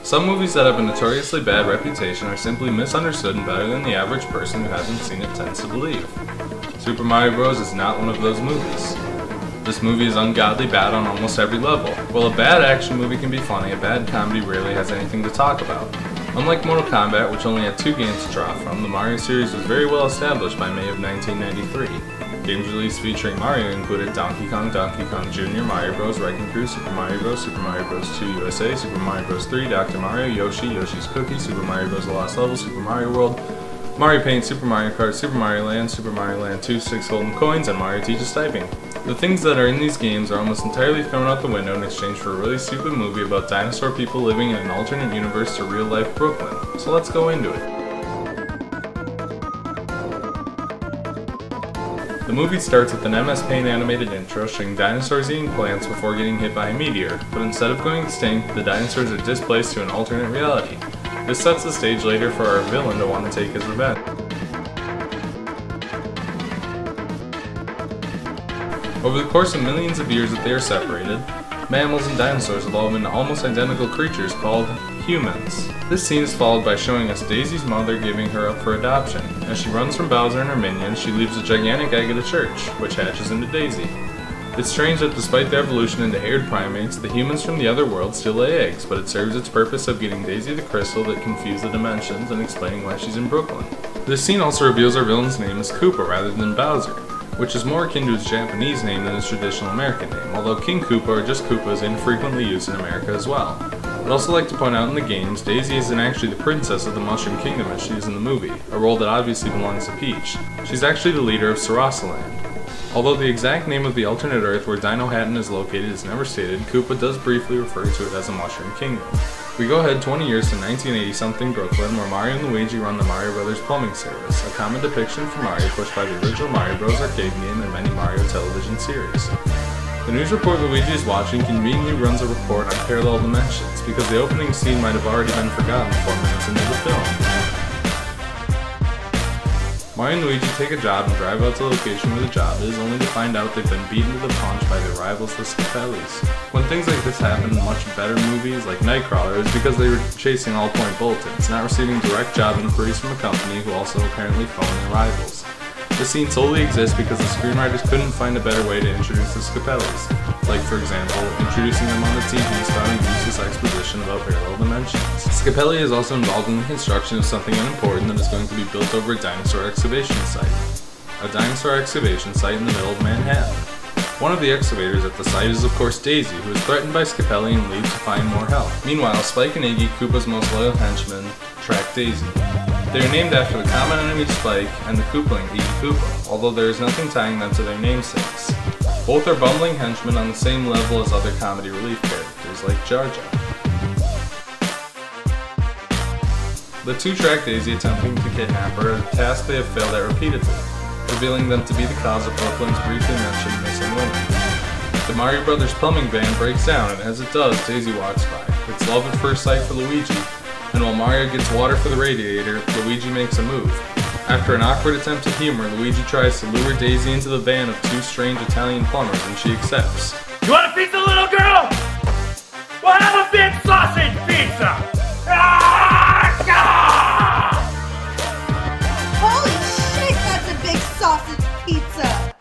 Some movies that have a notoriously bad reputation are simply misunderstood and better than the average person who hasn't seen it tends to believe. Super Mario Bros. Is not one of those movies. This movie is ungodly bad on almost every level. While a bad action movie can be funny, a bad comedy rarely has anything to talk about. Unlike Mortal Kombat, which only had 2 games to draw from, the Mario series was very well established by May of 1993. Games released featuring Mario included Donkey Kong Jr., Mario Bros., Wrecking Crew, Super Mario Bros. 2 USA, Super Mario Bros. 3, Dr. Mario, Yoshi, Yoshi's Cookie, Super Mario Bros. The Lost Level, Super Mario World, Mario Paint, Super Mario Kart, Super Mario Land 2, 6 Golden Coins, and Mario Teaches Typing. The things that are in these games are almost entirely thrown out the window in exchange for a really stupid movie about dinosaur people living in an alternate universe to real-life Brooklyn. So let's go into it. The movie starts with an MS Paint animated intro showing dinosaurs eating plants before getting hit by a meteor, but instead of going extinct, the dinosaurs are displaced to an alternate reality. This sets the stage later for our villain to want to take his revenge. Over the course of millions of years that they are separated, mammals and dinosaurs evolve into almost identical creatures called humans. This scene is followed by showing us Daisy's mother giving her up for adoption. As she runs from Bowser and her minions, she leaves a gigantic egg at a church, which hatches into Daisy. It's strange that despite their evolution into haired primates, the humans from the other world still lay eggs, but it serves its purpose of getting Daisy the crystal that can fuse the dimensions and explaining why she's in Brooklyn. This scene also reveals our villain's name is Koopa rather than Bowser, which is more akin to his Japanese name than his traditional American name, although King Koopa or just Koopa is infrequently used in America as well. I'd also like to point out in the games, Daisy isn't actually the princess of the Mushroom Kingdom as she is in the movie, a role that obviously belongs to Peach. She's actually the leader of Sarasaland. Although the exact name of the alternate Earth where Dino Hatton is located is never stated, Koopa does briefly refer to it as a Mushroom Kingdom. We go ahead 20 years to 1980-something Brooklyn, where Mario and Luigi run the Mario Brothers plumbing service, a common depiction for Mario pushed by the original Mario Bros. Arcade game and many Mario television series. The news report Luigi is watching conveniently runs a report on parallel dimensions, because the opening scene might have already been forgotten 4 minutes into the film. Mario and Luigi take a job and drive out to the location where the job is, only to find out they've been beaten to the punch by their rivals, the Scapellis. When things like this happen in much better movies like Nightcrawler, it's because they were chasing all-point bulletins, not receiving direct job inquiries from a company who also apparently phone their rivals. This scene solely exists because the screenwriters couldn't find a better way to introduce the Scapellis, like for example, introducing them on the TV spouting useless exposition about parallel dimensions. Scapelli is also involved in the construction of something unimportant that is going to be built over a dinosaur excavation site. A dinosaur excavation site in the middle of Manhattan. One of the excavators at the site is of course Daisy, who is threatened by Scapelli and leaves to find more help. Meanwhile, Spike and Iggy, Koopa's most loyal henchmen, track Daisy. They are named after the common enemy Spike and the Koopaling Iggy Koopa, although there is nothing tying them to their namesakes. Both are bumbling henchmen on the same level as other comedy relief characters like Jar Jar. The two track Daisy attempting to kidnap her, a task they have failed at repeatedly, revealing them to be the cause of Brooklyn's briefly mentioned missing women. The Mario Brothers plumbing van breaks down, and as it does, Daisy walks by. It's love at first sight for Luigi, and while Mario gets water for the radiator, Luigi makes a move. After an awkward attempt at humor, Luigi tries to lure Daisy into the van of 2 strange Italian plumbers, and she accepts. You want a pizza, little girl? Well, have a big sausage pizza! Holy shit, that's a big sausage pizza!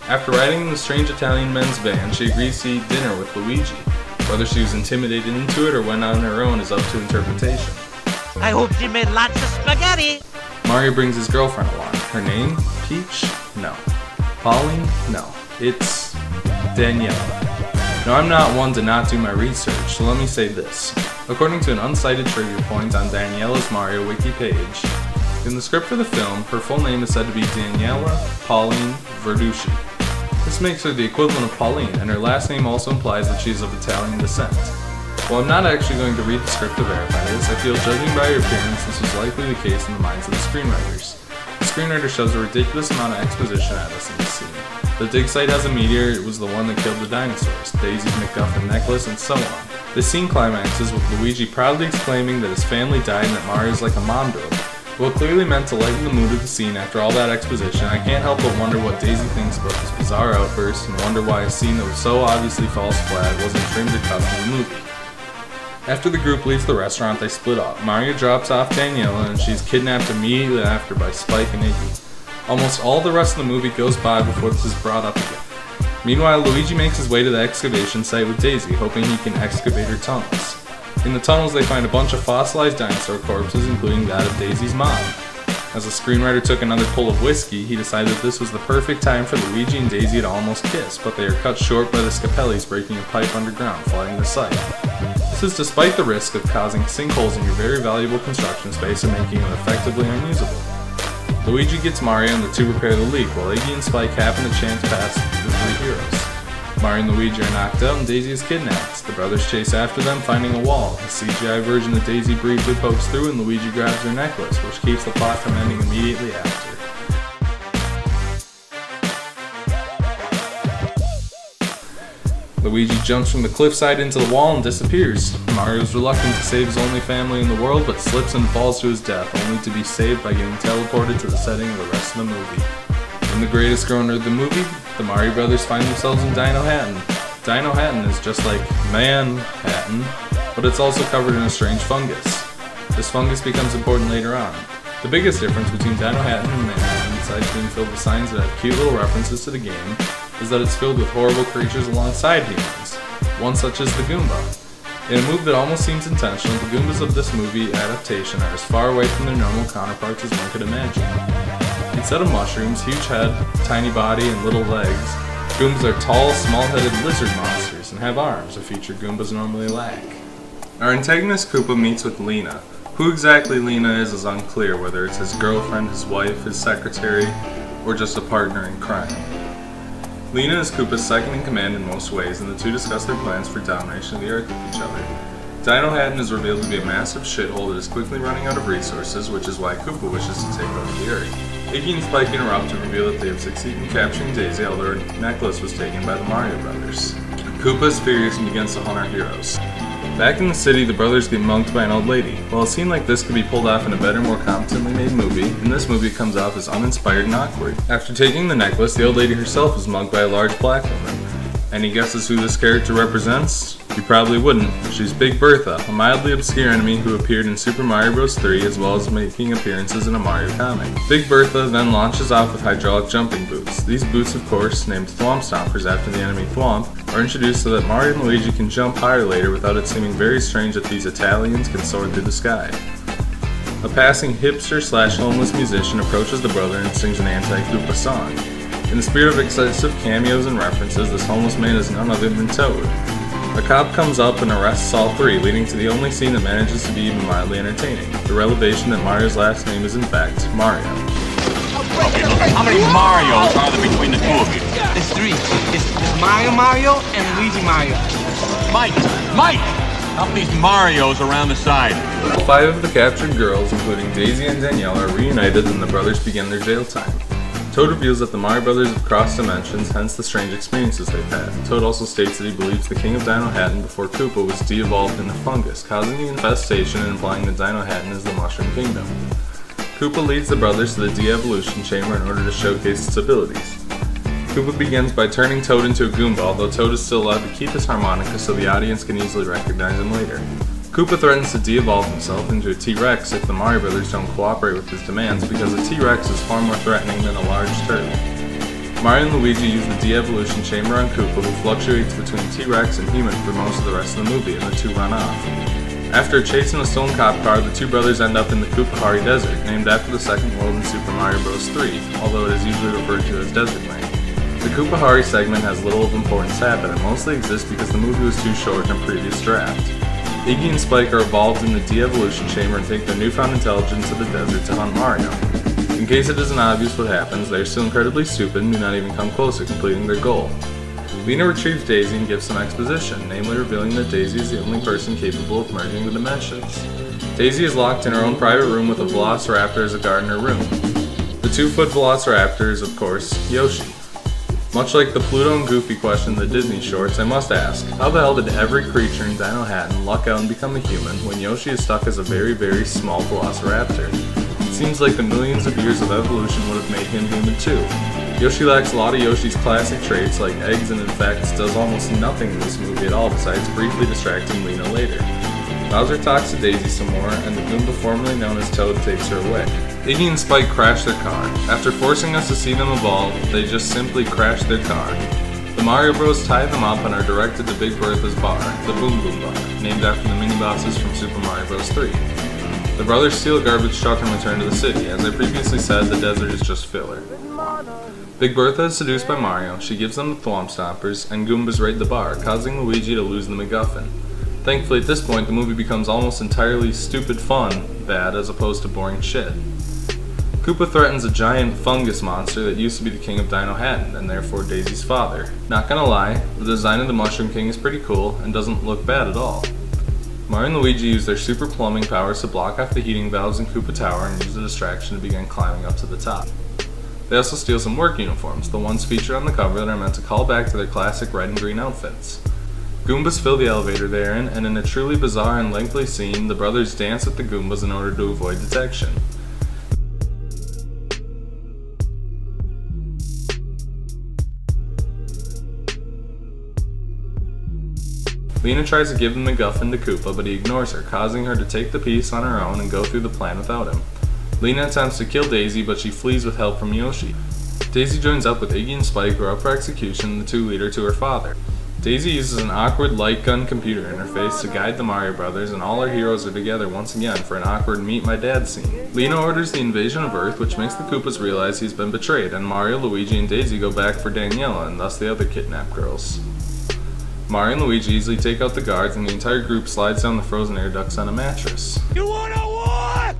After riding in the strange Italian men's van, she agrees to eat dinner with Luigi. Whether she was intimidated into it or went on her own is up to interpretation. I hope she made lots of spaghetti. Mario brings his girlfriend along. Her name? Peach? No. Pauline? No. It's Daniela. Now, I'm not one to not do my research, so let me say this. According to an uncited trivia point on Daniela's Mario wiki page, in the script for the film, her full name is said to be Daniela Pauline Verducci. This makes her the equivalent of Pauline, and her last name also implies that she is of Italian descent. While I'm not actually going to read the script to verify this, I feel judging by her appearance this was likely the case in the minds of the screenwriters. The screenwriter shows a ridiculous amount of exposition at us in this scene. The dig site has a meteor, it was the one that killed the dinosaurs, Daisy's MacGuffin necklace, and so on. The scene climaxes with Luigi proudly exclaiming that his family died and that Mario's like a mom to him. While clearly meant to lighten the mood of the scene after all that exposition, I can't help but wonder what Daisy thinks about this bizarre outburst and wonder why a scene that was so obviously false flag wasn't trimmed or cut from the movie. After the group leaves the restaurant, they split up. Mario drops off Daniela, and she's kidnapped immediately after by Spike and Iggy. Almost all the rest of the movie goes by before this is brought up again. Meanwhile, Luigi makes his way to the excavation site with Daisy, hoping he can excavate her tunnels. In the tunnels, they find a bunch of fossilized dinosaur corpses, including that of Daisy's mom. As the screenwriter took another pull of whiskey, he decided this was the perfect time for Luigi and Daisy to almost kiss, but they are cut short by the Scapellis breaking a pipe underground, flooding the site. This is despite the risk of causing sinkholes in your very valuable construction space and making it effectively unusable. Luigi gets Mario and the two repair the leak, while Iggy and Spike happen to chance past the three heroes. Mario and Luigi are knocked out and Daisy is kidnapped. The brothers chase after them, finding a wall. A CGI version of Daisy briefly pokes through and Luigi grabs her necklace, which keeps the plot from ending immediately after. Luigi jumps from the cliffside into the wall and disappears. Mario is reluctant to save his only family in the world, but slips and falls to his death, only to be saved by getting teleported to the setting of the rest of the movie. In the greatest groaner of the movie, the Mario brothers find themselves in Dino Hatton. Dino Hatton is just like Manhattan, but it's also covered in a strange fungus. This fungus becomes important later on. The biggest difference between Dino Hatton and Manhattan, besides being filled with signs that have cute little references to the game, is that it's filled with horrible creatures alongside humans, one such as the Goomba. In a move that almost seems intentional, the Goombas of this movie adaptation are as far away from their normal counterparts as one could imagine. Instead of mushrooms, huge head, tiny body, and little legs, Goombas are tall, small-headed lizard monsters and have arms, a feature Goombas normally lack. Our antagonist Koopa meets with Lena. Who exactly Lena is unclear, whether it's his girlfriend, his wife, his secretary, or just a partner in crime. Lena is Koopa's second in command in most ways, and the two discuss their plans for domination of the Earth with each other. Dino Hatton is revealed to be a massive shithole that is quickly running out of resources, which is why Koopa wishes to take over the Earth. Iggy and Spike interrupt to reveal that they have succeeded in capturing Daisy, although her necklace was taken by the Mario brothers. Koopa is furious and begins to hunt our heroes. Back in the city, the brothers get mugged by an old lady. While a scene like this could be pulled off in a better, more competently made movie, in this movie it comes off as uninspired and awkward. After taking the necklace, the old lady herself is mugged by a large black woman. Any guesses who this character represents? You probably wouldn't. She's Big Bertha, a mildly obscure enemy who appeared in Super Mario Bros. 3 as well as making appearances in a Mario comic. Big Bertha then launches off with hydraulic jumping boots. These boots, of course, named Thwomp Stompers after the enemy Thwomp, are introduced so that Mario and Luigi can jump higher later without it seeming very strange that these Italians can soar through the sky. A passing hipster/homeless musician approaches the brother and sings an anti-Koopa song. In the spirit of excessive cameos and references, this homeless man is none other than Toad. A cop comes up and arrests all three, leading to the only scene that manages to be even mildly entertaining, the revelation that Mario's last name is in fact Mario. Okay, look, how many Marios are there between the two of you? There's three. It's Mario and Luigi Mario. Mike! Help these Marios around the side. All five of the captured girls, including Daisy and Danielle, are reunited and the brothers begin their jail time. Toad reveals that the Mario brothers have crossed dimensions, hence the strange experiences they've had. Toad also states that he believes the king of Dino Hatton before Koopa was de-evolved into fungus, causing the infestation and implying that Dino Hatton is the Mushroom Kingdom. Koopa leads the brothers to the de-evolution chamber in order to showcase its abilities. Koopa begins by turning Toad into a Goomba, although Toad is still allowed to keep his harmonica so the audience can easily recognize him later. Koopa threatens to de-evolve himself into a T-Rex if the Mario brothers don't cooperate with his demands because a T-Rex is far more threatening than a large turtle. Mario and Luigi use the de-evolution chamber on Koopa, who fluctuates between T-Rex and human for most of the rest of the movie, and the two run off. After a chase in a stolen cop car, the two brothers end up in the Koopa Desert, named after the second world in Super Mario Bros. 3, although it is usually referred to as Desert Land. The Koopa segment has little of importance happen and mostly exists because the movie was too short in a previous draft. Iggy and Spike are evolved in the de-evolution chamber and take their newfound intelligence to the desert to hunt Mario. In case it isn't obvious what happens, they are still incredibly stupid and do not even come close to completing their goal. Lena retrieves Daisy and gives some exposition, namely revealing that Daisy is the only person capable of merging the dimensions. Daisy is locked in her own private room with a velociraptor as a guard in her room. The 2-foot velociraptor is, of course, Yoshi. Much like the Pluto and Goofy question in the Disney shorts, I must ask, how the hell did every creature in Dino Hatton luck out and become a human when Yoshi is stuck as a very, very small velociraptor? It seems like the millions of years of evolution would have made him human too. Yoshi lacks a lot of Yoshi's classic traits like eggs and in fact does almost nothing in this movie at all besides briefly distracting Lena later. Bowser talks to Daisy some more, and the Goomba formerly known as Toad takes her away. Iggy and Spike crash their car. After forcing us to see them evolve, they just simply crash their car. The Mario Bros tie them up and are directed to Big Bertha's bar, the Boom Boom Bar, named after the mini-bosses from Super Mario Bros. 3. The brothers steal a garbage truck and return to the city. As I previously said, the desert is just filler. Big Bertha is seduced by Mario, she gives them the Thwomp Stompers, and Goombas raid the bar, causing Luigi to lose the MacGuffin. Thankfully, at this point, the movie becomes almost entirely stupid fun bad as opposed to boring shit. Koopa threatens a giant fungus monster that used to be the king of Dino Hatton, and therefore Daisy's father. Not gonna lie, the design of the Mushroom King is pretty cool and doesn't look bad at all. Mario and Luigi use their super plumbing powers to block off the heating valves in Koopa Tower and use the distraction to begin climbing up to the top. They also steal some work uniforms, the ones featured on the cover that are meant to call back to their classic red and green outfits. Goombas fill the elevator they are in, and in a truly bizarre and lengthy scene, the brothers dance with the Goombas in order to avoid detection. Lena tries to give the MacGuffin to Koopa, but he ignores her, causing her to take the piece on her own and go through the plan without him. Lena attempts to kill Daisy, but she flees with help from Yoshi. Daisy joins up with Iggy and Spike, who are up for execution, the two lead her to her father. Daisy uses an awkward light gun computer interface to guide the Mario Brothers, and all our heroes are together once again for an awkward meet my dad scene. Lena orders the invasion of Earth, which makes the Koopas realize he's been betrayed, and Mario, Luigi, and Daisy go back for Daniela, and thus the other kidnapped girls. Mario and Luigi easily take out the guards, and the entire group slides down the frozen air ducts on a mattress. You want a war?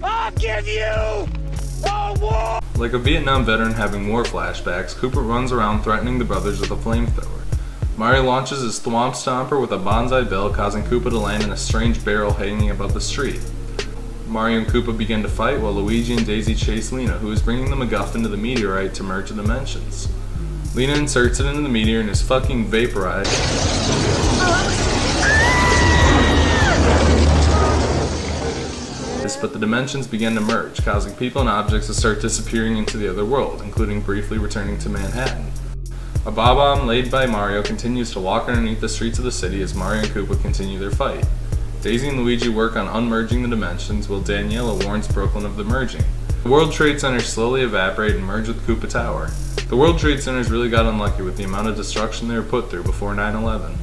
I'll give you a war! Like a Vietnam veteran having war flashbacks, Koopa runs around threatening the brothers with a flamethrower. Mario launches his Thwomp Stomper with a bonsai bell, causing Koopa to land in a strange barrel hanging above the street. Mario and Koopa begin to fight while Luigi and Daisy chase Lena, who is bringing the MacGuffin to the meteorite to merge the dimensions. Lena inserts it into the meteor and is fucking vaporized. But the dimensions begin to merge, causing people and objects to start disappearing into the other world, including briefly returning to Manhattan. A Bob-omb laid by Mario continues to walk underneath the streets of the city as Mario and Koopa continue their fight. Daisy and Luigi work on unmerging the dimensions, while Daniela warns Brooklyn of the merging. The World Trade Centers slowly evaporate and merge with Koopa Tower. The World Trade Centers really got unlucky with the amount of destruction they were put through before 9/11.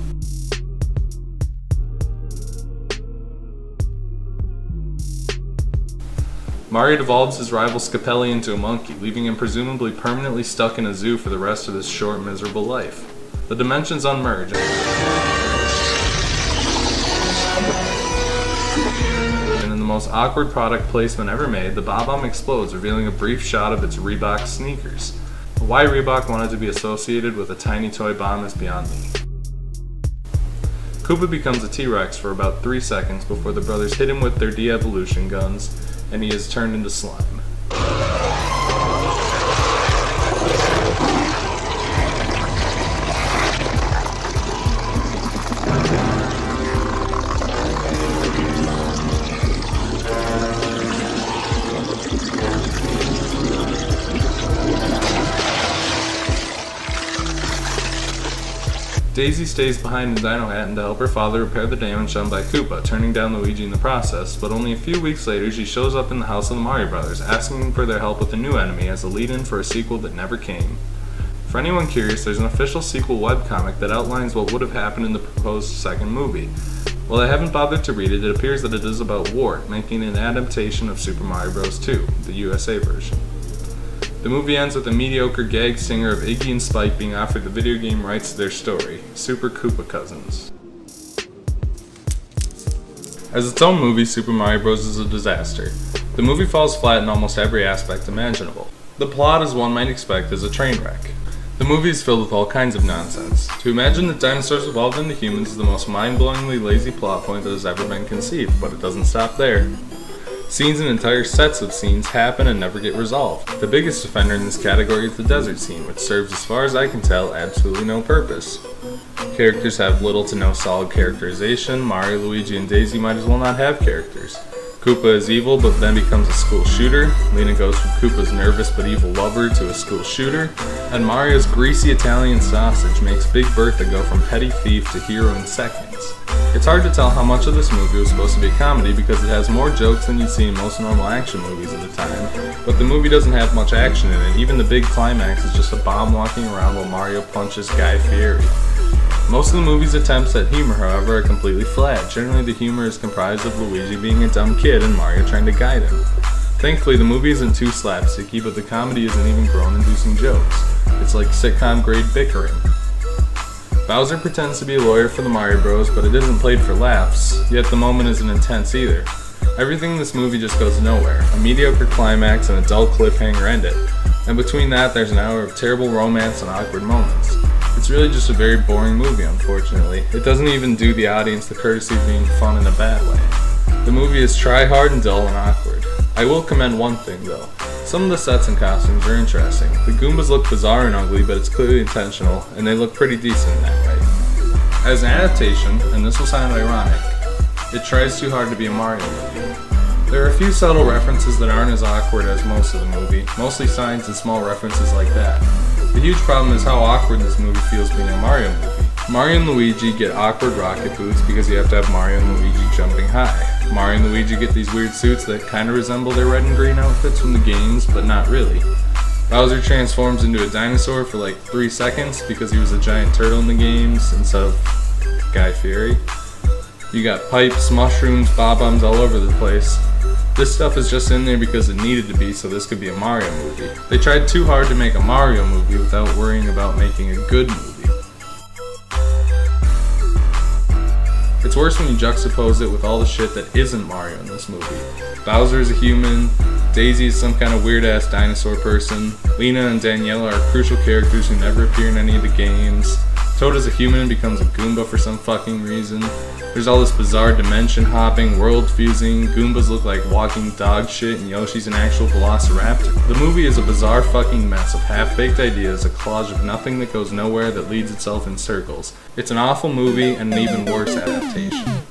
Mario devolves his rival Scapelli into a monkey, leaving him presumably permanently stuck in a zoo for the rest of his short, miserable life. The dimensions unmerge. And in the most awkward product placement ever made, the Bob-omb explodes, revealing a brief shot of its Reebok sneakers. Why Reebok wanted to be associated with a tiny toy bomb is beyond me. Koopa becomes a T-Rex for about 3 seconds before the brothers hit him with their de-evolution guns, and he is turned into slime. Daisy stays behind in Dino Hatton to help her father repair the damage done by Koopa, turning down Luigi in the process, but only a few weeks later she shows up in the house of the Mario Brothers, asking for their help with a new enemy as a lead-in for a sequel that never came. For anyone curious, there's an official sequel webcomic that outlines what would have happened in the proposed second movie. While I haven't bothered to read it, it appears that it is about Wart, making an adaptation of Super Mario Bros. 2, the USA version. The movie ends with a mediocre gag stinger of Iggy and Spike being offered the video game rights to their story, Super Koopa Cousins. As its own movie, Super Mario Bros. Is a disaster. The movie falls flat in almost every aspect imaginable. The plot, as one might expect, is a train wreck. The movie is filled with all kinds of nonsense. To imagine that dinosaurs evolved into humans is the most mind-blowingly lazy plot point that has ever been conceived, but it doesn't stop there. Scenes and entire sets of scenes happen and never get resolved. The biggest offender in this category is the desert scene, which serves, as far as I can tell, absolutely no purpose. Characters have little to no solid characterization. Mario, Luigi, and Daisy might as well not have characters. Koopa is evil but then becomes a school shooter. Lena goes from Koopa's nervous but evil lover to a school shooter. And Mario's greasy Italian sausage makes Big Bertha go from petty thief to hero in seconds. It's hard to tell how much of this movie was supposed to be a comedy because it has more jokes than you'd see in most normal action movies at the time, but the movie doesn't have much action in it. Even the big climax is just a bomb walking around while Mario punches Guy Fieri. Most of the movie's attempts at humor, however, are completely flat. Generally, the humor is comprised of Luigi being a dumb kid and Mario trying to guide him. Thankfully, the movie isn't too slapsticky, but the comedy isn't even groan-inducing jokes. It's like sitcom-grade bickering. Bowser pretends to be a lawyer for the Mario Bros, but it isn't played for laughs, yet the moment isn't intense either. Everything in this movie just goes nowhere. A mediocre climax and a dull cliffhanger end it. And between that, there's an hour of terrible romance and awkward moments. It's really just a very boring movie, unfortunately. It doesn't even do the audience the courtesy of being fun in a bad way. The movie is try-hard and dull and awkward. I will commend one thing, though. Some of the sets and costumes are interesting. The Goombas look bizarre and ugly, but it's clearly intentional, and they look pretty decent in that way. As an adaptation, and this will sound ironic, it tries too hard to be a Mario movie. There are a few subtle references that aren't as awkward as most of the movie, mostly signs and small references like that. The huge problem is how awkward this movie feels being a Mario movie. Mario and Luigi get awkward rocket boots because you have to have Mario and Luigi jumping high. Mario and Luigi get these weird suits that kind of resemble their red and green outfits from the games, but not really. Bowser transforms into a dinosaur for like 3 seconds because he was a giant turtle in the games instead of Guy Fieri. You got pipes, mushrooms, bob-ombs all over the place. This stuff is just in there because it needed to be so this could be a Mario movie. They tried too hard to make a Mario movie without worrying about making a good movie. It's worse when you juxtapose it with all the shit that isn't Mario in this movie. Bowser is a human, Daisy is some kind of weird-ass dinosaur person, Lena and Daniela are crucial characters who never appear in any of the games, Toad is a human and becomes a Goomba for some fucking reason. There's all this bizarre dimension hopping, world fusing, Goombas look like walking dog shit, and Yoshi's an actual velociraptor. The movie is a bizarre fucking mess of half-baked ideas, a collage of nothing that goes nowhere that leads itself in circles. It's an awful movie and an even worse adaptation.